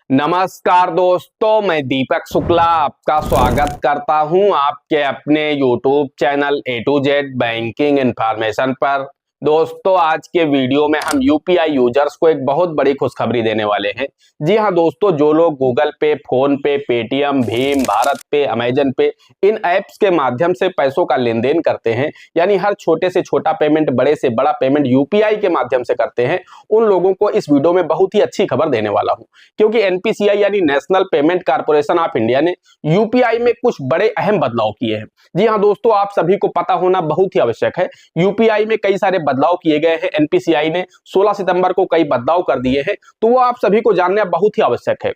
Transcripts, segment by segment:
नमस्कार दोस्तों, मैं दीपक शुक्ला आपका स्वागत करता हूं आपके अपने YouTube channel A to Z banking information पर। दोस्तों, आज के वीडियो में हम यूपीआई यूजर्स को एक बहुत बड़ी खुशखबरी देने वाले हैं। जी हां दोस्तों, जो लोग गूगल पे, फोन पे, पेटीएम, भीम, भारत पे, अमेजन पे इन ऐप्स के माध्यम से पैसों का लेन देन करते हैं, यानी हर छोटे से छोटा पेमेंट, बड़े से बड़ा पेमेंट यूपीआई के माध्यम से करते हैं, उन लोगों को इस वीडियो में बहुत ही अच्छी खबर देने वाला हूं। क्योंकि एनपीसीआई यानी national payment corporation of India ने यूपीआई में कुछ बड़े अहम बदलाव किए हैं। जी हां दोस्तों, आप सभी को पता होना बहुत ही आवश्यक है। यूपीआई में कई सारे बदलाव किए गए हैं। एनपीसीआई ने 16 सितंबर को कई बदलाव कर दिए हैं, तो वो आप सभी को जानना बहुत ही आवश्यक है।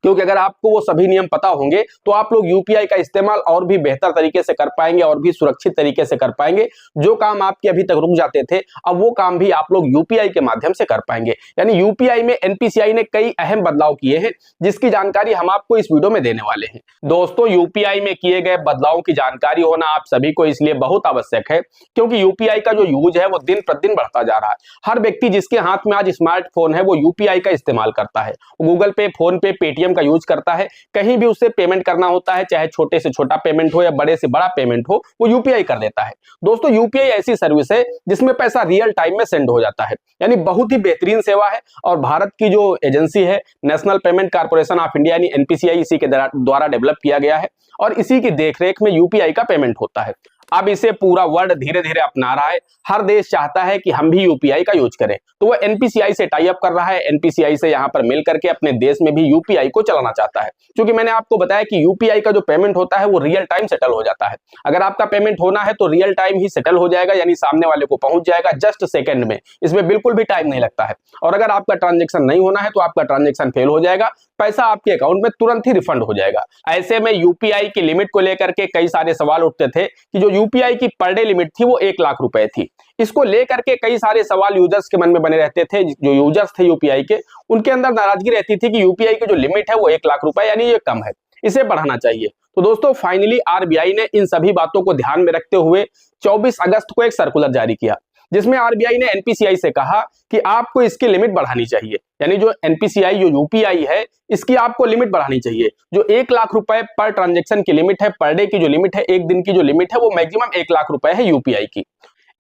क्योंकि अगर आपको वो सभी नियम पता होंगे तो आप लोग यूपीआई का इस्तेमाल और भी बेहतर तरीके से कर पाएंगे और भी सुरक्षित तरीके से कर पाएंगे। जो काम आपके अभी तक रुक जाते थे, अब वो काम भी आप लोग यूपीआई के माध्यम से कर पाएंगे। यानी यूपीआई में एनपीसीआई ने कई अहम बदलाव किए हैं, जिसकी जानकारी हम आपको इस वीडियो में देने वाले हैं। दोस्तों, यूपीआई में किए गए बदलावों की जानकारी होना आप सभी को इसलिए बहुत आवश्यक है, क्योंकि यूपीआई का जो यूज है वो दिन प्रतिदिन बढ़ता जा रहा है। हर व्यक्ति जिसके हाथ में आज स्मार्टफोन है वो यूपीआई का इस्तेमाल करता है। गूगल पे, फोन पे, पेटीएम का यूज करता है। कहीं भी उससे पेमेंट करना होता है, चाहे छोटे से छोटा पेमेंट हो या बड़े से बड़ा पेमेंट हो, वो यूपीआई कर देता है। दोस्तों, यूपीआई ऐसी सर्विस है जिसमें पैसा रियल टाइम में सेंड हो जाता है, यानी बहुत ही बेहतरीन सेवा है। और भारत की जो एजेंसी है national payment corporation of India यानी एनपीसीआई, इसी के द्वारा डेवलप किया गया है और इसी की देखरेख में यूपीआई का पेमेंट होता है। अब इसे पूरा वर्ल्ड धीरे धीरे अपना रहा है। हर देश चाहता है कि हम भी यूपीआई का यूज करें, तो वो एनपीसीआई से टाई अप कर रहा है। एनपीसीआई से यहां पर मिल करके अपने देश में भी यूपीआई को चलाना चाहता है। क्योंकि मैंने आपको बताया कि यूपीआई का जो पेमेंट होता है वो रियल टाइम सेटल हो जाता है। अगर आपका पेमेंट होना है तो रियल टाइम ही सेटल हो जाएगा, यानी सामने वाले को पहुंच जाएगा जस्ट सेकंड में। इसमें बिल्कुल भी टाइम नहीं लगता है। और अगर आपका ट्रांजेक्शन नहीं होना है तो आपका ट्रांजेक्शन फेल हो जाएगा, पैसा आपके अकाउंट में तुरंत ही रिफंड हो जाएगा। ऐसे में यूपीआई की लिमिट को लेकर के कई सारे सवाल उठते थे कि जो यूपीआई की पर डे लिमिट थी वो 1 लाख रुपए थी। इसको लेकर के कई सारे सवाल यूजर्स के मन में बने रहते थे। जो यूजर्स थे यूपीआई के, उनके अंदर नाराजगी रहती थी कि यूपीआई की जो लिमिट है वो 1 लाख रुपए यानी ये कम है, इसे बढ़ाना चाहिए। तो दोस्तों, फाइनली आरबीआई ने इन सभी बातों को ध्यान में रखते हुए 24 अगस्त को एक सर्कुलर जारी किया, जिसमें आरबीआई ने एनपीसीआई से कहा कि आपको इसकी लिमिट बढ़ानी चाहिए। यानी जो एनपीसीआई, जो यूपीआई है, इसकी आपको लिमिट बढ़ानी चाहिए। जो 1 लाख रुपए पर ट्रांजेक्शन की लिमिट है, पर डे की जो लिमिट है, एक दिन की जो लिमिट है, वो मैक्सिमम 1 लाख रुपए है यूपीआई की।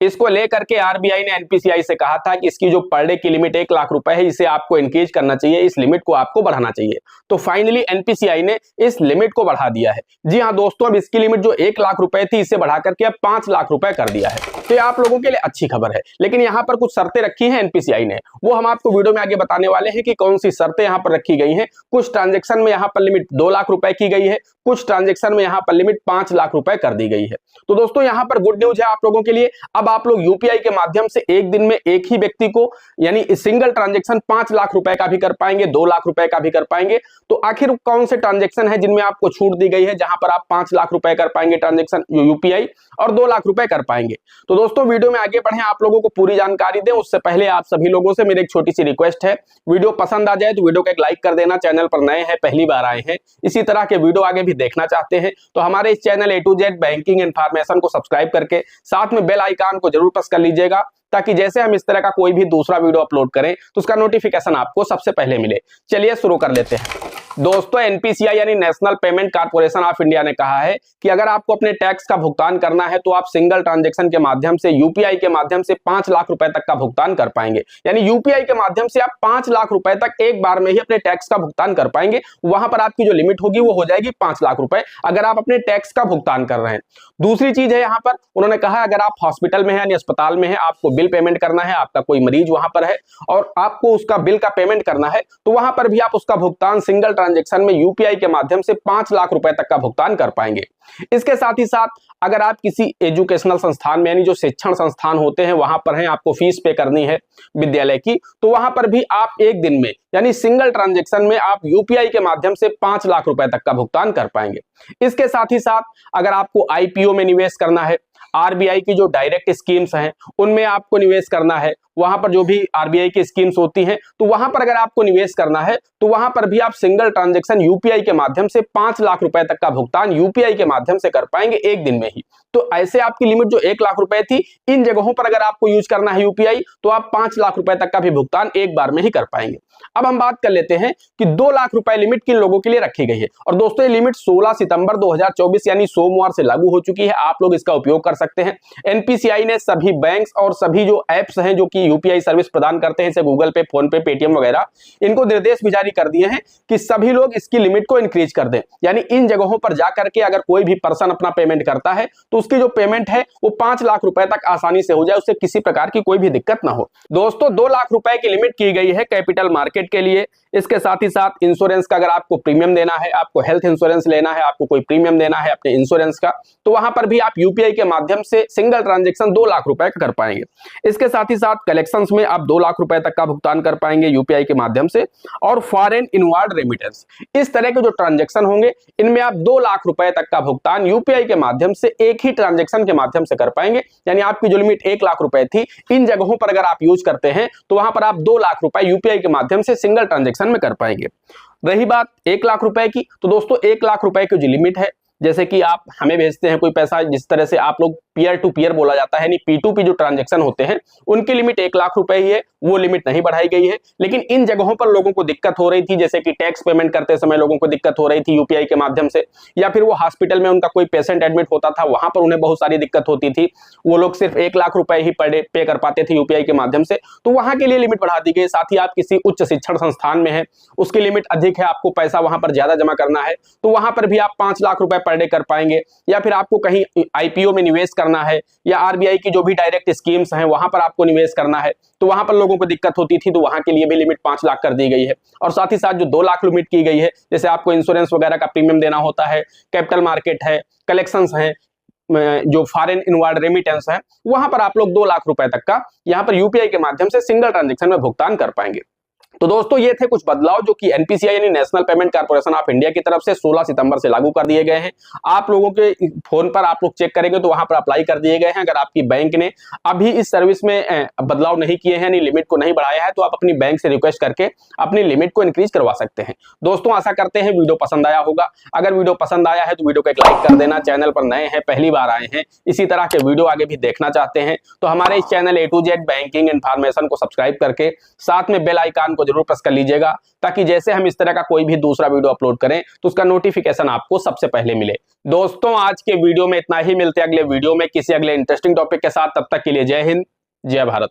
इसको लेकर के आरबीआई ने एनपीसीआई से कहा था कि इसकी जो पर डे की लिमिट 1 लाख रुपए है, इसे आपको इंक्रीज करना चाहिए, इस लिमिट को आपको बढ़ाना चाहिए। तो फाइनली एनपीसीआई ने इस लिमिट को बढ़ा दिया है। जी हां दोस्तों, अब इसकी लिमिट जो 1 लाख रुपए थी, इसे बढ़ा करके अब 5 लाख रुपए कर दिया है। तो ये आप लोगों के लिए अच्छी खबर है। लेकिन यहां पर कुछ शर्तें रखी हैं एनपीसीआई ने, वो हम आपको वीडियो में आगे बताने वाले हैं कि कौन सी शर्तें यहां पर रखी गई हैं। कुछ ट्रांजेक्शन में यहां पर लिमिट 2 लाख रुपए की गई है, कुछ ट्रांजेक्शन में यहां पर लिमिट 5 लाख रुपए कर दी गई है। तो दोस्तों, यहां पर गुड न्यूज है आप लोगों के लिए। अब आप लोग यूपीआई के माध्यम से एक दिन में एक ही व्यक्ति को यानी सिंगल ट्रांजेक्शन 5 लाख रुपए का भी कर पाएंगे, 2 लाख रुपए का भी कर पाएंगे। तो आखिर कौन से ट्रांजेक्शन है जिनमें आपको छूट दी गई है, जहां पर आप 5 लाख रुपए कर पाएंगे ट्रांजेक्शन यूपीआई और 2 लाख रुपए कर पाएंगे? तो दोस्तों, वीडियो में आगे बढ़े, आप लोगों को पूरी जानकारी दें उससे पहले आप सभी लोगों से मेरी एक छोटी सी रिक्वेस्ट है। वीडियो पसंद आ जाए तो वीडियो को एक लाइक कर देना। चैनल पर नए हैं, पहली बार आए हैं, इसी तरह के वीडियो आगे भी देखना चाहते हैं तो हमारे इस channel A to Z banking information को सब्सक्राइब करके साथ में बेल आइकन को जरूर प्रेस कर लीजिएगा, ताकि जैसे हम इस तरह का कोई भी दूसरा वीडियो अपलोड करें तो उसका नोटिफिकेशन आपको सबसे पहले मिले। चलिए शुरू कर लेते हैं। दोस्तों, एनपीसीआई यानी national payment corporation of India ने कहा है कि अगर आपको अपने टैक्स का भुगतान करना है तो आप सिंगल ट्रांजेक्शन के माध्यम से, यूपीआई के माध्यम से 5 लाख रुपए तक का भुगतान कर पाएंगे। यानी यूपीआई के माध्यम से आप 5 लाख रुपए तक एक बार में ही अपने टैक्स का भुगतान कर पाएंगे। वहां पर आपकी जो लिमिट होगी वो हो जाएगी 5 लाख रुपए, अगर आप अपने टैक्स का भुगतान कर रहे हैं। दूसरी चीज है, यहां पर उन्होंने कहा अगर आप हॉस्पिटल में है यानी अस्पताल में है, आपको बिल पेमेंट करना है, आपका कोई मरीज वहां पर है और आपको उसका बिल का पेमेंट करना है, तो वहां पर भी आप उसका भुगतान सिंगल ट्रांजेक्शन में यूपीआई के माध्यम से 5 लाख रुपए तक का भुगतान कर पाएंगे। इसके साथ ही साथ अगर आप किसी एजुकेशनल संस्थान में यानी जो शिक्षण संस्थान होते हैं वहां पर हैं, आपको फीस पे करनी है विद्यालय की, तो वहां पर भी आप एक दिन में यानी सिंगल ट्रांजेक्शन में आप यूपीआई के माध्यम से 5 लाख रुपए तक का भुगतान कर पाएंगे। इसके साथ ही साथ अगर आपको आईपीओ में निवेश करना है, आरबीआई की जो डायरेक्ट स्कीम्स हैं उनमें आपको निवेश करना है, वहां पर जो भी आरबीआई की स्कीम्स होती हैं तो वहां पर अगर आपको निवेश करना है तो वहां पर भी आप सिंगल ट्रांजैक्शन यूपीआई के माध्यम से 5 लाख रुपए तक का भुगतान यूपीआई के माध्यम से कर पाएंगे एक दिन में ही। तो ऐसे आपकी लिमिट जो 1 लाख रुपए थी, इन जगहों पर अगर आपको यूज करना है यूपीआई तो आप 5 लाख रुपए तक का भी भुगतान एक बार में ही कर पाएंगे। अब हम बात कर लेते हैं कि 2 लाख रुपए लिमिट किन लोगों के लिए रखी गई है। और दोस्तों ये लिमिट 16 सितंबर 2024 यानी सोमवार से लागू हो चुकी है, आप लोग इसका उपयोग कर सकते हैं। एनपीसीआई ने सभी बैंक्स और सभी जो एप्स हैं जो कि यूपीआई सर्विस प्रदान करते हैं, जैसे गूगल पे, फोन पे, पेटीएम वगैरह, इनको निर्देश भी जारी कर दिए हैं कि सभी लोग इसकी लिमिट को इंक्रीज कर दें। यानी इन जगहों पर जाकर के अगर कोई भी पर्सन अपना पेमेंट करता है तो उसकी जो पेमेंट है वो 5 लाख रुपए तक आसानी से हो जाए, उससे किसी प्रकार की कोई भी दिक्कत ना हो। दोस्तों 2 लाख रुपए की लिमिट की गई है कैपिटल मार्केट के लिए। इसके साथ ही साथ इंश्योरेंस का अगर आपको प्रीमियम देना है, आपको हेल्थ इंश्योरेंस लेना है, आपको कोई प्रीमियम देना है अपने इंश्योरेंस का, तो वहां पर भी आप यूपीआई के माध्यम से सिंगल ट्रांजैक्शन 2 लाख रुपए का कर पाएंगे। इसके साथ ही साथ कलेक्शंस में आप 2 लाख रुपए तक का भुगतान कर पाएंगे यूपीआई के माध्यम से। और फॉरेन इनवार्ड रेमिटेंस, इस तरह के जो ट्रांजैक्शन होंगे इनमें आप 2 लाख रुपए तक का भुगतान यूपीआई के माध्यम से एक ही ट्रांजैक्शन के माध्यम से कर पाएंगे। यानी आपकी जो लिमिट 1 लाख रुपए थी, इन जगहों पर अगर आप यूज करते हैं तो वहां पर आप 2 लाख रुपए यूपीआई के माध्यम से सिंगल ट्रांजैक्शन में कर पाएंगे। रही बात 1 लाख रुपए की, तो दोस्तों 1 लाख रुपए की जो लिमिट है, जैसे कि आप हमें भेजते हैं कोई पैसा, जिस तरह से आप लोग पीयर टू पीयर बोला जाता है, यानी P2P जो ट्रांजैक्शन होते हैं उनकी लिमिट 1 लाख रुपए ही है, वो लिमिट नहीं बढ़ाई गई है। लेकिन इन जगहों पर लोगों को दिक्कत हो रही थी, जैसे कि टैक्स पेमेंट करते समय लोगों को दिक्कत हो रही थी यूपीआई के माध्यम से, या फिर वो हॉस्पिटल में उनका कोई पेशेंट एडमिट होता था, वहां पर उन्हें बहुत सारी दिक्कत होती थी, वो लोग सिर्फ 1 लाख रुपए ही पर डे पे कर पाते थे यूपीआई के माध्यम से, तो वहां के लिए लिमिट बढ़ा दी गई। साथ ही आप किसी उच्च शिक्षण संस्थान में है, उसकी लिमिट अधिक है, आपको पैसा वहां पर ज्यादा जमा करना है, तो वहां पर भी आप 5 लाख रुपए पर डे कर पाएंगे। या फिर आपको कहीं आईपीओ में निवेश करना है, या आरबीआई की जो भी डायरेक्ट स्कीम्स हैं वहां पर आपको निवेश करना है, तो वहां पर लोगों को दिक्कत होती थी, तो वहां के लिए भी लिमिट 5 लाख कर दी गई है। और साथ ही साथ जो 2 लाख लिमिट की गई है, जैसे आपको इंश्योरेंस वगैरह का प्रीमियम देना होता है, कैपिटल मार्केट है, कलेक्शंस है, जो फॉरेन इनवार्ड रेमिटेंस है, वहां पर आप लोग 2 लाख रुपए तक का यहां पर यूपीआई के माध्यम से सिंगल ट्रांजैक्शन में भुगतान कर पाएंगे। तो दोस्तों ये थे कुछ बदलाव जो कि एनपीसीआई यानी national payment corporation of India की तरफ से 16 सितंबर से लागू कर दिए गए हैं। आप लोगों के फोन पर आप लोग चेक करेंगे तो वहां पर अप्लाई कर दिए गए हैं। अगर आपकी बैंक ने अभी इस सर्विस में बदलाव नहीं किए हैं, यानी लिमिट को नहीं बढ़ाया है, तो आप अपनी बैंक से रिक्वेस्ट करके अपनी लिमिट को इंक्रीज करवा सकते हैं। दोस्तों आशा करते हैं वीडियो पसंद आया होगा। अगर वीडियो पसंद आया है तो वीडियो को एक लाइक कर देना। चैनल पर नए हैं, पहली बार आए हैं, इसी तरह के वीडियो आगे भी देखना चाहते हैं तो हमारे इस channel A to Z banking information को सब्सक्राइब करके साथ में बेल आइकन को जरूर प्रेस कर लीजिएगा, ताकि जैसे हम इस तरह का कोई भी दूसरा वीडियो अपलोड करें तो उसका नोटिफिकेशन आपको सबसे पहले मिले। दोस्तों आज के वीडियो में इतना ही, मिलते हैं अगले वीडियो में किसी अगले इंटरेस्टिंग टॉपिक के साथ। तब तक के लिए जय हिंद, जय भारत।